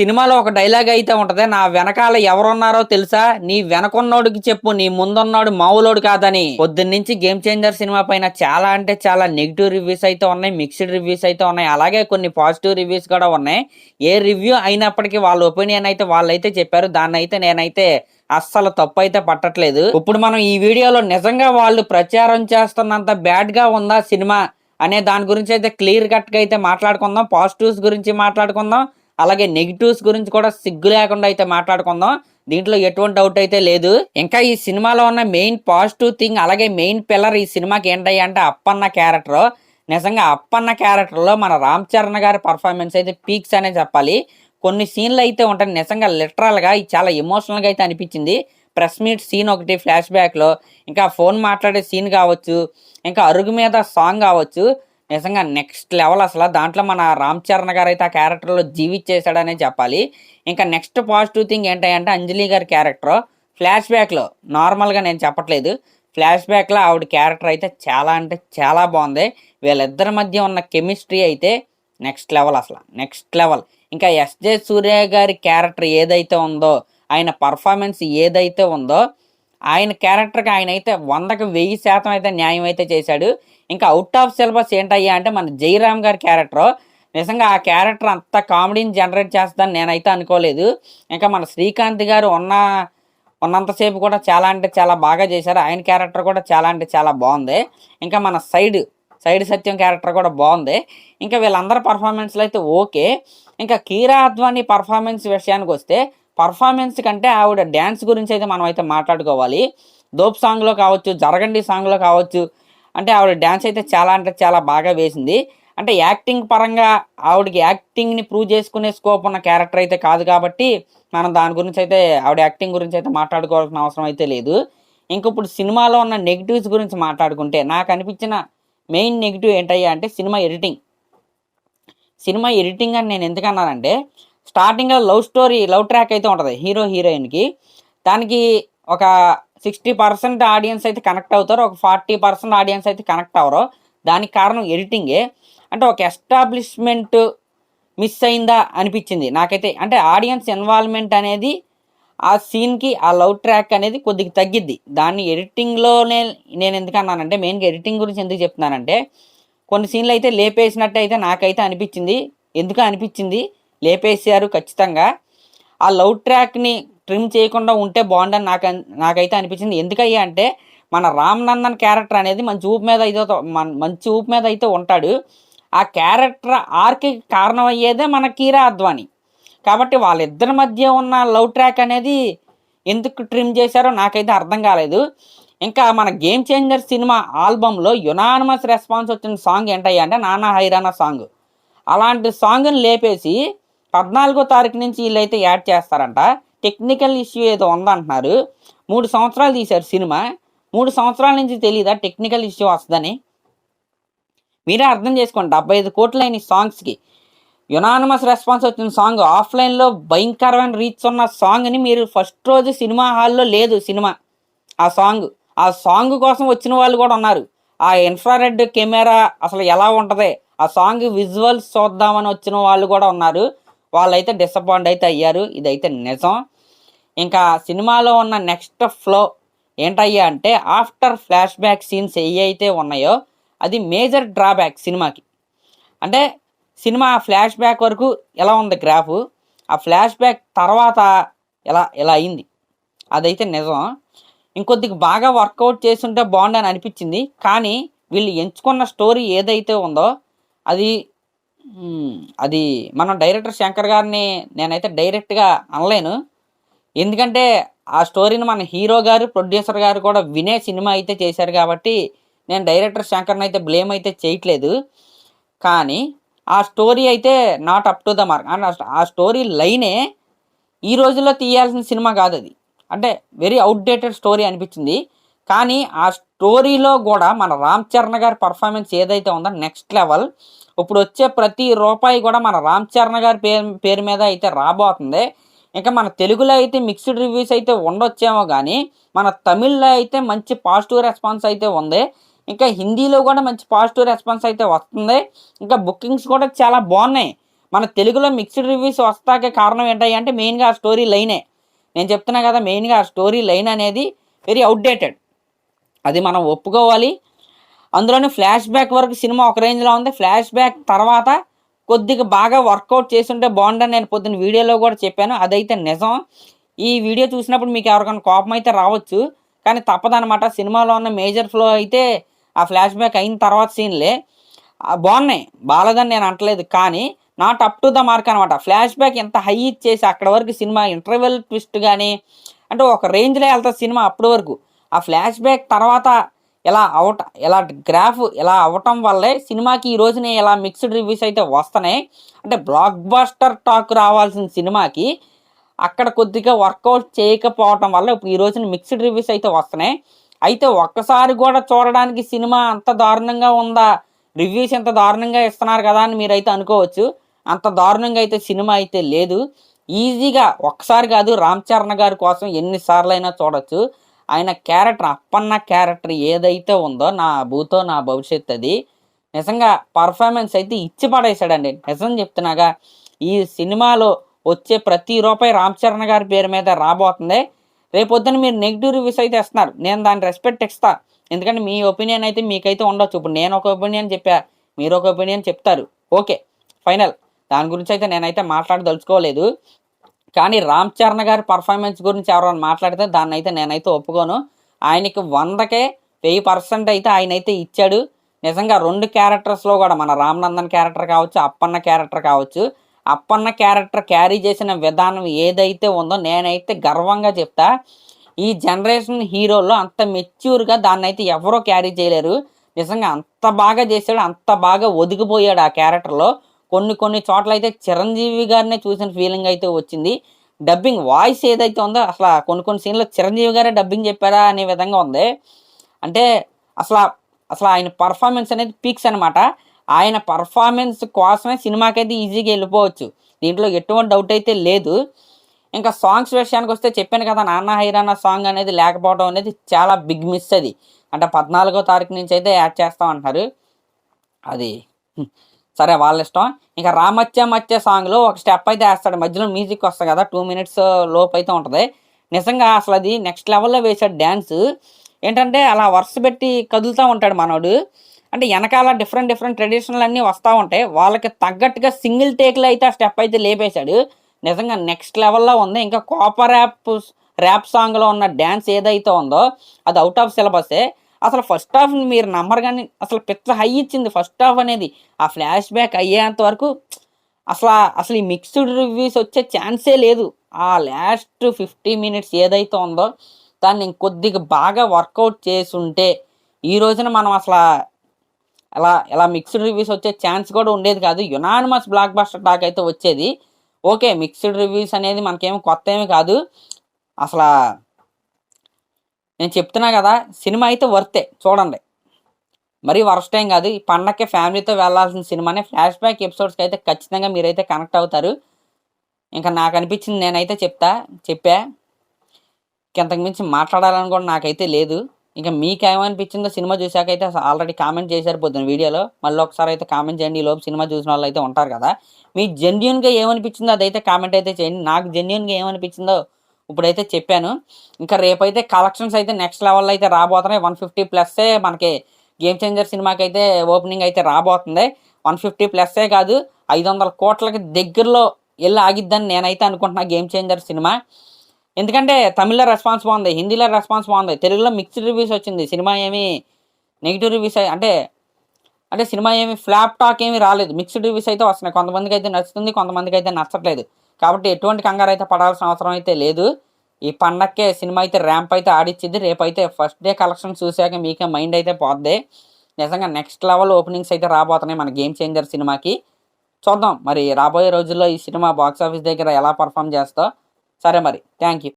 సినిమాలో ఒక డైలాగ్ అయితే ఉంటది, నా వెనకాల ఎవరున్నారో తెలుసా, నీ వెనకున్నోడికి చెప్పు నీ ముందున్నాడు మామూలోడు కాదని. పొద్దున్నుంచి గేమ్ చేంజర్ సినిమా పైన చాలా అంటే చాలా నెగిటివ్ రివ్యూస్ అయితే ఉన్నాయి, మిక్స్డ్ రివ్యూస్ అయితే ఉన్నాయి, అలాగే కొన్ని పాజిటివ్ రివ్యూస్ కూడా ఉన్నాయి. ఏ రివ్యూ అయినప్పటికీ వాళ్ళ ఒపీనియన్ అయితే వాళ్ళైతే చెప్పారు, దాన్ని అయితే నేనైతే అస్సలు తప్పు అయితే పట్టట్లేదు. ఇప్పుడు మనం ఈ వీడియోలో నిజంగా వాళ్ళు ప్రచారం చేస్తున్నంత బ్యాడ్ గా ఉందా సినిమా అనే దాని గురించి అయితే క్లియర్ కట్ గా అయితే మాట్లాడుకుందాం. పాజిటివ్స్ గురించి మాట్లాడుకుందాం, అలాగే నెగిటివ్స్ గురించి కూడా సిగ్గు లేకుండా అయితే మాట్లాడుకుందాం. దీంట్లో ఎటువంటి డౌట్ అయితే లేదు. ఇంకా ఈ సినిమాలో ఉన్న మెయిన్ పాజిటివ్ థింగ్, అలాగే మెయిన్ పిల్లర్ ఈ సినిమాకి ఏంటయ్యా అంటే అప్పన్న క్యారెక్టర్. నిజంగా అప్పన్న క్యారెక్టర్ లో మన రామ్ చరణ్ గారి పర్ఫార్మెన్స్ అయితే పీక్స్ అనే చెప్పాలి. కొన్ని సీన్లు అయితే ఉంటాయి నిజంగా లిటరల్ గా చాలా ఎమోషనల్ గా అయితే అనిపించింది. ప్రెస్ మీట్ సీన్ ఒకటి ఫ్లాష్ బ్యాక్ లో, ఇంకా ఫోన్ మాట్లాడే సీన్ కావచ్చు, ఇంకా అరుగు మీద సాంగ్ కావచ్చు, నిజంగా నెక్స్ట్ లెవెల్ అసలు. దాంట్లో మన రామ్ చరణ్ గారు అయితే ఆ క్యారెక్టర్లో జీవించేశాడనే చెప్పాలి. ఇంకా నెక్స్ట్ పాజిటివ్ థింగ్ ఏంటంటే అంజలి గారి క్యారెక్టర్ ఫ్లాష్ బ్యాక్లో, నార్మల్గా నేను చెప్పట్లేదు, ఫ్లాష్ బ్యాక్లో ఆవిడ క్యారెక్టర్ అయితే చాలా అంటే చాలా బాగుంది. వీళ్ళిద్దరి మధ్య ఉన్న కెమిస్ట్రీ అయితే నెక్స్ట్ లెవెల్ అసలు, నెక్స్ట్ లెవెల్. ఇంకా ఎస్జే సూర్య గారి క్యారెక్టర్ ఏదైతే ఉందో, ఆయన పర్ఫార్మెన్స్ ఏదైతే ఉందో, ఆయన క్యారెక్టర్కి ఆయన అయితే 100కి 1000% అయితే న్యాయం అయితే చేశాడు. ఇంకా అవుట్ ఆఫ్ సిలబస్ ఏంటయ్యా అంటే మన జయరామ్ గారి క్యారెక్టర్. నిజంగా ఆ క్యారెక్టర్ అంత కామెడీని జనరేట్ చేస్తుందని నేనైతే అనుకోలేదు. ఇంకా మన శ్రీకాంత్ గారు ఉన్నంతసేపు కూడా చాలా అంటే చాలా బాగా చేశారు. ఆయన క్యారెక్టర్ కూడా చాలా అంటే చాలా బాగుంది. ఇంకా మన సైడ్ సత్యం క్యారెక్టర్ కూడా బాగుంది. ఇంకా వీళ్ళందరి పర్ఫార్మెన్స్లు అయితే ఓకే. ఇంకా కీరా అద్వానీ పర్ఫార్మెన్స్ విషయానికి వస్తే, పర్ఫార్మెన్స్ కంటే ఆవిడ డ్యాన్స్ గురించి అయితే మనం అయితే మాట్లాడుకోవాలి. దోప్ సాంగ్లో కావచ్చు, జరగండి సాంగ్లో కావచ్చు, అంటే ఆవిడ డ్యాన్స్ అయితే చాలా అంటే చాలా బాగా వేసింది. అంటే యాక్టింగ్ పరంగా ఆవిడకి యాక్టింగ్ని ప్రూవ్ చేసుకునే స్కోప్ ఉన్న క్యారెక్టర్ అయితే కాదు కాబట్టి మనం దాని గురించి అయితే ఆవిడ యాక్టింగ్ గురించి అయితే మాట్లాడుకోవాల్సిన అవసరం అయితే లేదు. ఇంక ఇప్పుడు సినిమాలో ఉన్న నెగిటివ్స్ గురించి మాట్లాడుకుంటే, నాకు అనిపించిన మెయిన్ నెగిటివ్ ఏంటయ్యా అంటే సినిమా ఎడిటింగ్ అని నేను ఎందుకన్నానంటే, స్టార్టింగ్లో లవ్ ట్రాక్ అయితే ఉంటుంది హీరో హీరోయిన్కి. దానికి ఒక 60% ఆడియన్స్ అయితే కనెక్ట్ అవుతారు, ఒక 40% ఆడియన్స్ అయితే కనెక్ట్ అవ్వరు. దానికి కారణం ఎడిటింగే. అంటే ఒక ఎస్టాబ్లిష్మెంట్ మిస్ అయిందా అనిపించింది నాకైతే. అంటే ఆడియన్స్ ఇన్వాల్వ్మెంట్ అనేది ఆ సీన్కి, ఆ లవ్ ట్రాక్ అనేది కొద్దిగా తగ్గిద్ది. దాన్ని ఎడిటింగ్లోనే నేను ఎందుకన్నానంటే, మెయిన్గా ఎడిటింగ్ గురించి ఎందుకు చెప్తున్నానంటే, కొన్ని సీన్లు అయితే లేపేసినట్టు అయితే నాకైతే అనిపించింది. ఎందుకు అనిపించింది, లేపేసారు ఖచ్చితంగా. ఆ లవ్ ట్రాక్ని ట్రిమ్ చేయకుండా ఉంటే బాగుండని నాకైతే అనిపించింది. ఎందుకయ్యా అంటే మన రామ్ నందన్ క్యారెక్టర్ అనేది మంచి ఊపు మీద అయితే ఉంటాడు. ఆ క్యారెక్టర్ ఆర్కి కారణం అయ్యేదే మన కీరా అద్వానీ. కాబట్టి వాళ్ళిద్దరి మధ్య ఉన్న లవ్ ట్రాక్ అనేది ఎందుకు ట్రిమ్ చేశారో నాకైతే అర్థం కాలేదు. ఇంకా మన గేమ్ చేంజర్ సినిమా ఆల్బంలో యునానిమస్ రెస్పాన్స్ వచ్చిన సాంగ్ ఏంటయ్యా అంటే నానా హైరానా సాంగ్. అలాంటి సాంగ్ని లేపేసి 14వ తారీఖు నుంచి వీళ్ళైతే యాడ్ చేస్తారంట. టెక్నికల్ ఇష్యూ ఏదో ఉందంటున్నారు. 3 సంవత్సరాలు తీశారు సినిమా, 3 సంవత్సరాల నుంచి తెలియదా టెక్నికల్ ఇష్యూ వస్తుందని? మీరే అర్థం చేసుకోండి. 75 కోట్లైన సాంగ్స్కి యునానిమస్ రెస్పాన్స్ వచ్చిన సాంగ్, ఆఫ్లైన్లో భయంకరమైన రీచ్ ఉన్న సాంగ్ని మీరు ఫస్ట్ రోజు సినిమా హాల్లో లేదు సినిమా, ఆ సాంగ్ కోసం వచ్చిన వాళ్ళు కూడా ఉన్నారు. ఆ ఇన్ఫ్రారెడ్ కెమెరా అసలు ఎలా ఉంటుంది, ఆ సాంగ్ విజువల్స్ చూద్దామని వచ్చిన వాళ్ళు కూడా ఉన్నారు. వాళ్ళైతే డిసప్పాయింట్ అయితే అయ్యారు, ఇదైతే నిజం. ఇంకా సినిమాలో ఉన్న నెక్స్ట్ ఫ్లో ఏంటయ్యా అంటే, ఆఫ్టర్ ఫ్లాష్ బ్యాక్ సీన్స్ ఏవైతే ఉన్నాయో అది మేజర్ డ్రాబ్యాక్ సినిమాకి. అంటే సినిమా ఫ్లాష్ బ్యాక్ వరకు ఎలా ఉంది గ్రాఫ్, ఆ ఫ్లాష్ బ్యాక్ తర్వాత ఎలా అయింది, అదైతే నిజం. ఇంకొద్దిగా బాగా వర్కౌట్ చేస్తుంటే బాగుండని అనిపించింది. కానీ వీళ్ళు ఎంచుకున్న స్టోరీ ఏదైతే ఉందో అది మనం డైరెక్టర్ శంకర్ గారిని నేనైతే డైరెక్ట్గా అనలేను. ఎందుకంటే ఆ స్టోరీని మన హీరో గారు, ప్రొడ్యూసర్ గారు కూడా వినే సినిమా అయితే చేశారు కాబట్టి నేను డైరెక్టర్ శంకర్ని అయితే బ్లేమ్ అయితే చేయట్లేదు. కానీ ఆ స్టోరీ అయితే not up to the mark. And ఆ స్టోరీ లైనే ఈ రోజుల్లో తీయాల్సిన సినిమా కాదు అది. అంటే వెరీ అవుట్డేటెడ్ స్టోరీ అనిపించింది. కానీ ఆ స్టోరీలో కూడా మన రామ్ చరణ్ గారి పర్ఫార్మెన్స్ ఏదైతే ఉందో నెక్స్ట్ లెవెల్. ఇప్పుడు వచ్చే ప్రతి రూపాయి కూడా మన రామ్ చరణ్ గారి పేరు మీద అయితే రాబోతుంది. ఇంకా మన తెలుగులో అయితే మిక్స్డ్ రివ్యూస్ అయితే ఉండొచ్చేమో, కానీ మన తమిళ్లో అయితే మంచి పాజిటివ్ రెస్పాన్స్ అయితే ఉంది. ఇంకా హిందీలో కూడా మంచి పాజిటివ్ రెస్పాన్స్ అయితే వస్తుంది. ఇంకా బుకింగ్స్ కూడా చాలా బాగున్నాయి. మన తెలుగులో మిక్స్డ్ రివ్యూస్ వస్తాకే కారణం ఏంటి అంటే మెయిన్గా ఆ స్టోరీ లైనే. నేను చెప్తున్నా కదా, మెయిన్గా ఆ స్టోరీ లైన్ అనేది వెరీ అవుట్డేటెడ్, అది మనం ఒప్పుకోవాలి. అందులోనే ఫ్లాష్ బ్యాక్ వరకు సినిమా ఒక రేంజ్లో ఉంది. ఫ్లాష్ బ్యాక్ తర్వాత కొద్దిగా బాగా వర్కౌట్ చేస్తుంటే బాగుండని నేను పొద్దున్న వీడియోలో కూడా చెప్పాను, అదైతే నిజం. ఈ వీడియో చూసినప్పుడు మీకు ఎవరికైనా కోపం అయితే రావచ్చు, కానీ తప్పదనమాట. సినిమాలో ఉన్న మేజర్ ఫ్లో అయితే ఆ ఫ్లాష్ బ్యాక్ అయిన తర్వాత సీన్లే బాగున్నాయి, బాలేదని నేను అంటలేదు, కానీ not up to the mark అనమాట. ఫ్లాష్ బ్యాక్ ఎంత హై ఇచ్చేసి అక్కడ వరకు సినిమా ఇంటర్వెల్ ట్విస్ట్ కానీ అంటే ఒక రేంజ్లో వెళ్తుంది సినిమా అప్పటి వరకు. ఆ ఫ్లాష్ బ్యాక్ తర్వాత ఇలా గ్రాఫ్ ఇలా అవ్వటం వల్లే సినిమాకి ఈ రోజున ఇలా మిక్స్డ్ రివ్యూస్ అయితే వస్తున్నాయి. అంటే బ్లాక్ బస్టర్ టాక్ రావాల్సిన సినిమాకి అక్కడ కొద్దిగా వర్కౌట్ చేయకపోవటం వల్ల ఇప్పుడు ఈ రోజున మిక్స్డ్ రివ్యూస్ అయితే వస్తున్నాయి. అయితే ఒక్కసారి కూడా చూడడానికి సినిమా అంత దారుణంగా ఉందా, రివ్యూస్ ఎంత దారుణంగా ఇస్తున్నారు కదా అని మీరైతే అనుకోవచ్చు. అంత దారుణంగా అయితే సినిమా అయితే లేదు. ఈజీగా ఒక్కసారి కాదు, రామ్ చరణ్ గారి కోసం ఎన్నిసార్లు అయినా చూడొచ్చు. ఆయన క్యారెక్టర్, అప్పన్న క్యారెక్టర్ ఏదైతే ఉందో, నా భూతో నా భవిష్యత్, అది నిజంగా పర్ఫార్మెన్స్ అయితే ఇచ్చి పడేశాడండి. నిజం చెప్తున్నాగా, ఈ సినిమాలో వచ్చే ప్రతి రూపాయి రామ్ చరణ్ గారి పేరు మీద రాబోతుంది. రేపొద్దున మీరు నెగిటివ్ రివ్యూస్ అయితే ఇస్తున్నారు, నేను దాని రెస్పెక్ట్ ఇస్తా. ఎందుకంటే మీ ఒపీనియన్ అయితే మీకైతే ఉండొచ్చు. ఇప్పుడు నేను ఒక ఒపీనియన్ చెప్పా, మీరు ఒక ఒపీనియన్ చెప్తారు, ఓకే ఫైనల్. దాని గురించి అయితే నేనైతే మాట్లాడదలుచుకోలేదు. కానీ రామ్ చరణ్ గారి పర్ఫార్మెన్స్ గురించి ఎవరైనా మాట్లాడితే దాన్ని అయితే నేనైతే ఒప్పుకోను. ఆయనకి 100కే 1000% అయితే ఆయన అయితే ఇచ్చాడు. నిజంగా 2 క్యారెక్టర్స్లో కూడా, మన రామ్ నందన్ క్యారెక్టర్ కావచ్చు, అప్పన్న క్యారెక్టర్ కావచ్చు, అప్పన్న క్యారెక్టర్ క్యారీ చేసిన విధానం ఏదైతే ఉందో నేనైతే గర్వంగా చెప్తా. ఈ జనరేషన్ హీరోల్లో అంత మెచ్యూర్గా దాన్ని అయితే ఎవరో క్యారీ చేయలేరు. నిజంగా అంత బాగా చేశాడు, అంత బాగా ఒదిగిపోయాడు ఆ క్యారెక్టర్లో. కొన్ని చోట్ల అయితే చిరంజీవి గారినే చూసిన ఫీలింగ్ అయితే వచ్చింది. డబ్బింగ్ వాయిస్ ఏదైతే ఉందో అసలు కొన్ని సీన్లో చిరంజీవి గారే డబ్బింగ్ చెప్పారా అనే విధంగా ఉంది. అంటే అసలు ఆయన పర్ఫార్మెన్స్ అనేది పీక్స్ అనమాట. ఆయన పర్ఫార్మెన్స్ కోసమే సినిమాకైతే ఈజీగా వెళ్ళిపోవచ్చు, దీంట్లో ఎటువంటి డౌట్ అయితే లేదు. ఇంకా సాంగ్స్ విషయానికి వస్తే చెప్పాను కదా, నాన్న హైరానా సాంగ్ అనేది లేకపోవడం అనేది చాలా బిగ్ మిస్. అది అంటే 14వ తారీఖు నుంచి అయితే యాడ్ చేస్తాం అంటున్నారు, అది సరే వాళ్ళ ఇష్టం. ఇంకా రామచ్చ సాంగ్లో ఒక స్టెప్ అయితే వేస్తాడు, మధ్యలో మ్యూజిక్ వస్తుంది కదా, 2 minutes లోపు అయితే ఉంటుంది. నిజంగా అసలు అది నెక్స్ట్ లెవెల్లో వేసాడు డ్యాన్స్. ఏంటంటే అలా వరుస పెట్టి కదులుతూ ఉంటాడు మనోడు. అంటే వెనకాల డిఫరెంట్ ట్రెడిషనల్ అన్నీ వస్తూ ఉంటాయి, వాళ్ళకి తగ్గట్టుగా సింగిల్ టేక్లో అయితే ఆ స్టెప్ అయితే లేపేశాడు. నిజంగా నెక్స్ట్ లెవెల్లో ఉంది. ఇంకా కాపర్ ర్యాప్ సాంగ్లో ఉన్న డ్యాన్స్ ఏదైతే ఉందో అది అవుట్ ఆఫ్ సిలబసే. అసలు ఫస్ట్ హాఫ్ మీరు నమ్మరు కానీ అసలు పిచ్చ హై ఇచ్చింది ఫస్ట్ హాఫ్ అనేది. ఆ ఫ్లాష్ బ్యాక్ అయ్యేంత వరకు అసలు ఈ మిక్స్డ్ రివ్యూస్ వచ్చే ఛాన్సే లేదు. ఆ లాస్ట్ 50 minutes ఏదైతే ఉందో దాన్ని ఇంకొద్దిగా బాగా వర్కౌట్ చేసుంటే ఈ రోజున మనం అసలు ఎలా మిక్స్డ్ రివ్యూస్ వచ్చే ఛాన్స్ కూడా ఉండేది కాదు. యునానిమస్ బ్లాక్ బస్టర్ టాక్ అయితే వచ్చేది. ఓకే, మిక్స్డ్ రివ్యూస్ అనేది మనకేమో కొత్త ఏమి కాదు. అసలు నేను చెప్తున్నా కదా, సినిమా అయితే వర్తే, చూడండి, మరీ వర్స్ట్ టైం కాదు. ఈ పండగకి ఫ్యామిలీతో వెళ్ళాల్సిన సినిమానే. ఫ్లాష్ బ్యాక్ ఎపిసోడ్స్కి అయితే ఖచ్చితంగా మీరైతే కనెక్ట్ అవుతారు. ఇంకా నాకు అనిపించింది నేనైతే చెప్పా. ఇంతకు మించి మాట్లాడాలని కూడా నాకైతే లేదు. ఇంకా మీకేమనిపించిందో సినిమా చూసాకైతే ఆల్రెడీ కామెంట్ చేశారు పొద్దున్న వీడియోలో, మళ్ళీ ఒకసారి అయితే కామెంట్ చేయండి. ఈ లోపు సినిమా చూసిన వాళ్ళు అయితే ఉంటారు కదా, మీ జెన్యున్గా ఏమనిపించిందో అదైతే కామెంట్ అయితే చేయండి. నాకు జెన్యున్గా ఏమనిపించిందో ఇప్పుడైతే చెప్పాను. ఇంకా రేపైతే కలెక్షన్స్ అయితే నెక్స్ట్ లెవెల్లో అయితే రాబోతున్నాయి. 150+ మనకి గేమ్ చేంజర్ సినిమాకి అయితే ఓపెనింగ్ అయితే రాబోతుంది. 150+ కాదు, 500 కోట్లకి దగ్గరలో వెళ్ళి ఆగిద్దని నేనైతే అనుకుంటున్నా గేమ్ చేంజర్ సినిమా. ఎందుకంటే తమిళ్లో రెస్పాన్స్ బాగుంది, హిందీలో రెస్పాన్స్ బాగుంది, తెలుగులో మిక్స్డ్ రివ్యూస్ వచ్చింది. సినిమా ఏమి నెగిటివ్ రివ్యూస్ అంటే సినిమా ఏమి ఫ్లాప్ టాక్ ఏమి రాలేదు, మిక్స్డ్ రివ్యూస్ అయితే వస్తున్నాయి. కొంతమందికి అయితే నచ్చుతుంది, కొంతమందికి అయితే నచ్చట్లేదు. కాబట్టి ఎటువంటి కంగారు అయితే పడాల్సిన అవసరం అయితే లేదు. ఈ పండక్కే సినిమా అయితే ర్యాంప్ అయితే ఆడిచ్చింది. రేపైతే ఫస్ట్ డే కలెక్షన్ చూసాక మీకే మైండ్ అయితే పోద్ది. నిజంగా నెక్స్ట్ లెవెల్ ఓపెనింగ్స్ అయితే రాబోతున్నాయి మన గేమ్ చేంజర్ సినిమాకి. చూద్దాం మరి రాబోయే రోజుల్లో ఈ సినిమా బాక్స్ ఆఫీస్ దగ్గర ఎలా పర్ఫామ్ చేస్తా. సరే మరి, థ్యాంక్ యూ.